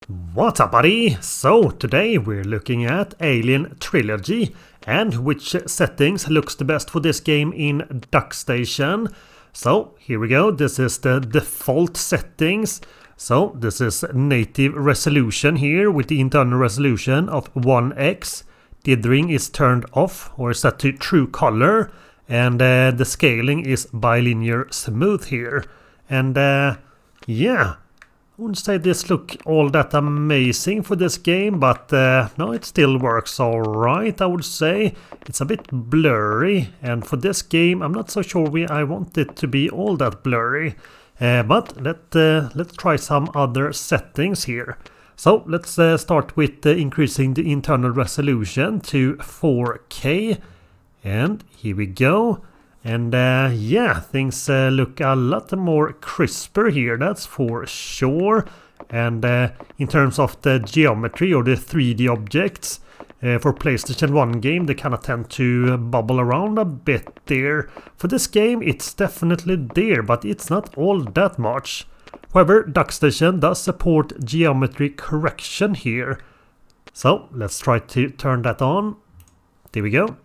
What's up, buddy? So today we're looking at Alien Trilogy and which settings looks the best for this game in DuckStation. So here we go, this is the default settings. So this is native resolution here with the internal resolution of 1x. Dithering is turned off or set to true color, and the scaling is bilinear smooth here. And yeah, I wouldn't say this look all that amazing for this game, but no, it still works alright, I would say. It's a bit blurry, and for this game I'm not so sure I want it to be all that blurry. But let's try some other settings here. So let's start with increasing the internal resolution to 4K. And here we go. And yeah, things look a lot more crisper here, that's for sure. And in terms of the geometry or the 3D objects, for PlayStation 1 game, they kind of tend to bubble around a bit there. For this game, it's definitely there, but it's not all that much. However, DuckStation does support geometry correction here. So let's try to turn that on. There we go.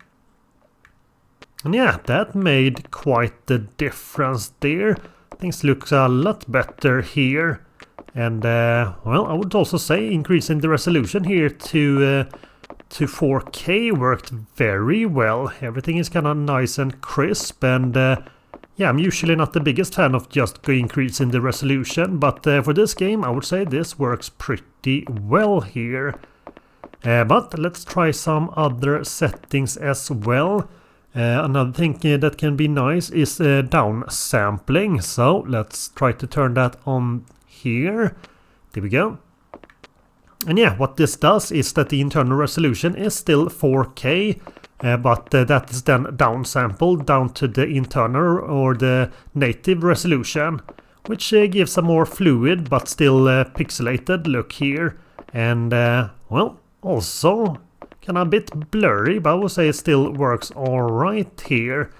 And yeah, that made quite the difference there. Things look a lot better here. And well, I would also say increasing the resolution here to 4K worked very well. Everything is kind of nice and crisp, and yeah, I'm usually not the biggest fan of just increasing the resolution, but for this game I would say this works pretty well here. But let's try some other settings as well. Another thing that can be nice is downsampling, so let's try to turn that on here. There we go. And yeah, what this does is that the internal resolution is still 4K, but that is then downsampled down to the internal or the native resolution, which gives a more fluid but still pixelated look here. And well, also kind of a bit blurry, but I would say it still works alright here.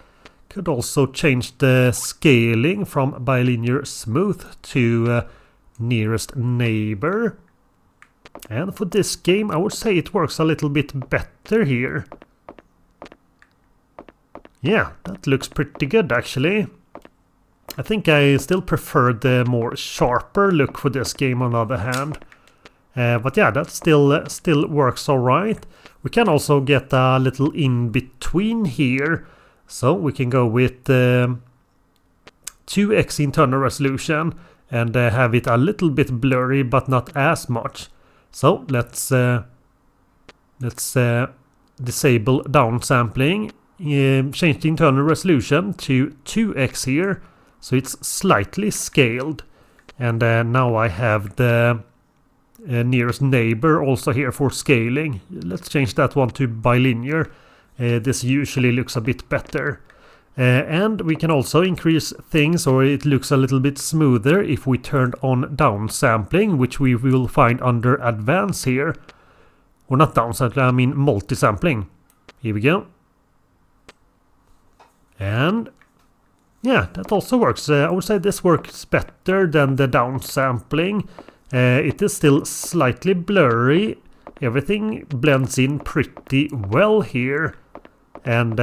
Could also change the scaling from bilinear smooth to nearest neighbor. And for this game, I would say it works a little bit better here. Yeah, that looks pretty good actually. I think I still prefer the more sharper look for this game on the other hand. But yeah, that still works alright. We can also get a little in between here. So we can go with 2x internal resolution and have it a little bit blurry but not as much. So let's disable downsampling, change the internal resolution to 2x here, so it's slightly scaled. And now I have the nearest neighbor also here for scaling. Let's change that one to bilinear. This usually looks a bit better. And we can also increase things, or it looks a little bit smoother if we turn on downsampling, which we will find under advanced here. Or not downsampling, I mean multisampling. Here we go. And yeah, that also works. I would say this works better than the downsampling. It is still slightly blurry. Everything blends in pretty well here. And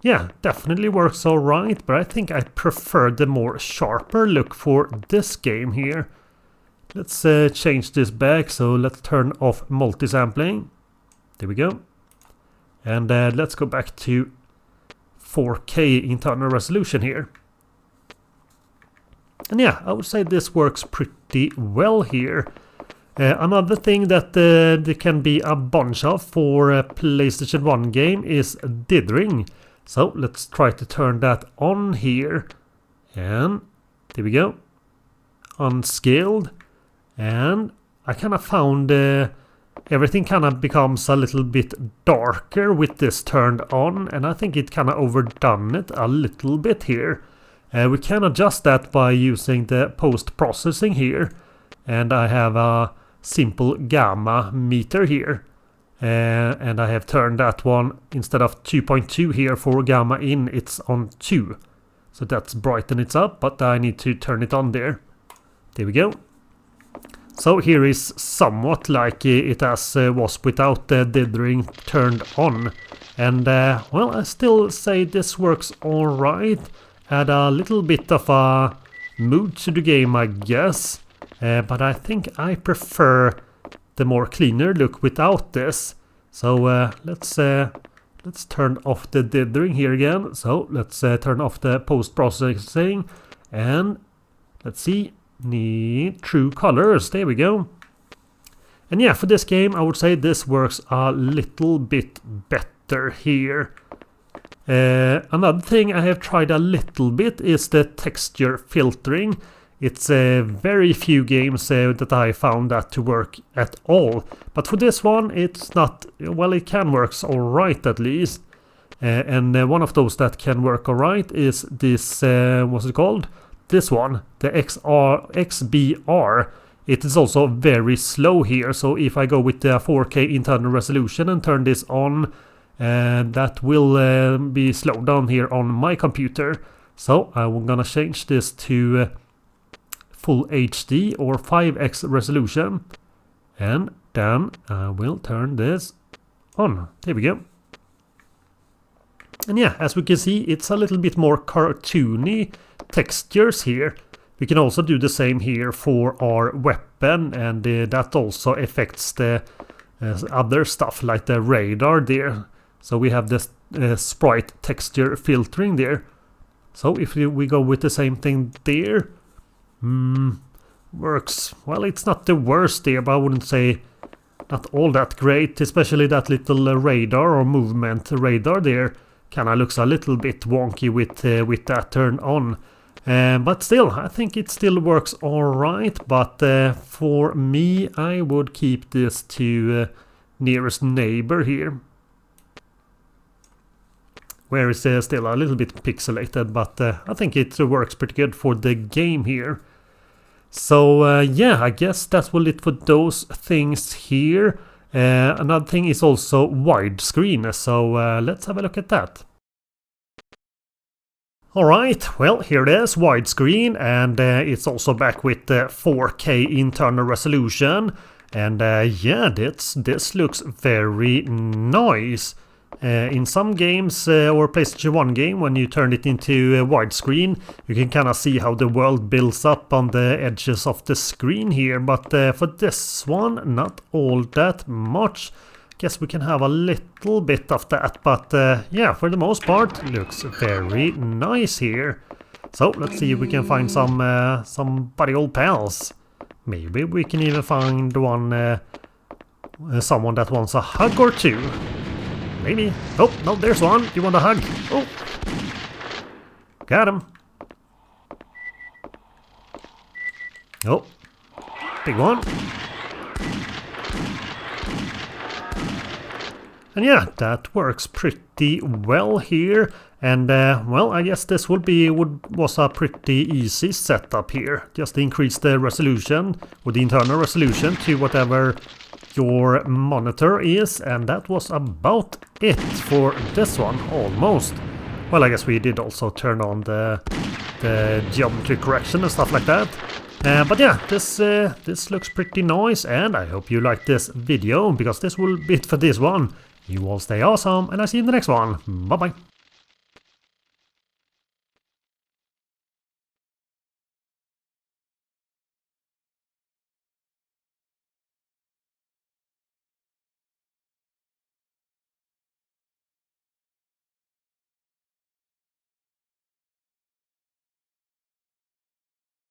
yeah, definitely works alright, but I think I prefer the more sharper look for this game here. Let's change this back, so let's turn off multisampling. There we go. And let's go back to 4K internal resolution here. And yeah, I would say this works pretty well here. Another thing that there can be a bunch of for a PlayStation 1 game is dithering. So let's try to turn that on here. And there we go. Unscaled. And I kind of found everything kind of becomes a little bit darker with this turned on. And I think it kind of overdone it a little bit here. We can adjust that by using the post-processing here. And I have a simple gamma meter here. And I have turned that one, instead of 2.2 here for gamma in, it's on 2. So that's brighten it up, but I need to turn it on there. There we go. So here is somewhat like it as was without the dithering turned on. And well, I still say this works alright. Add a little bit of a mood to the game, I guess. But I think I prefer the more cleaner look without this. So let's turn off the dithering here again. So let's turn off the post-processing. And let's see. Need true colors. There we go. And yeah, for this game I would say this works a little bit better here. Another thing I have tried a little bit is the texture filtering. It's very few games that I found that to work at all. But for this one it's not, well, it can work alright at least. And one of those that can work alright is this, what's it called? This one, the XBR. It is also very slow here, so if I go with the 4K internal resolution and turn this on, that will be slowed down here on my computer. So I'm gonna change this to full HD or 5x resolution, and then I will turn this on. There we go. And yeah, as we can see, it's a little bit more cartoony textures here. We can also do the same here for our weapon, and that also affects the other stuff like the radar there. So we have this sprite texture filtering there. So if we go with the same thing there, works. Well, it's not the worst there, but I wouldn't say not all that great, especially that little radar or movement radar there. Kinda looks a little bit wonky with that turned on. But still, I think it still works alright, but for me I would keep this to nearest neighbor here. Where it's still a little bit pixelated, but I think it works pretty good for the game here. So yeah, I guess that's it for those things here. Another thing is also widescreen, so let's have a look at that. Alright, well, here it is, widescreen, and it's also back with the 4K internal resolution. And yeah, this looks very nice. In some games or PlayStation 1 game, when you turn it into widescreen, you can kind of see how the world builds up on the edges of the screen here. But for this one, not all that much. Guess we can have a little bit of that, but yeah, for the most part, looks very nice here. So let's see if we can find some buddy old pals. Maybe we can even find one, someone that wants a hug or two. Maybe. Oh, no, there's one. You want a hug? Oh, got him. Oh, big one. And yeah, that works pretty well here. And well, I guess this was a pretty easy setup here. Just increase the resolution or the internal resolution to whatever your monitor is, and that was about it for this one, almost. Well, I guess we did also turn on the geometry correction and stuff like that. But yeah, this looks pretty nice, and I hope you liked this video, because this will be it for this one. You all stay awesome, and I'll see you in the next one. Bye bye.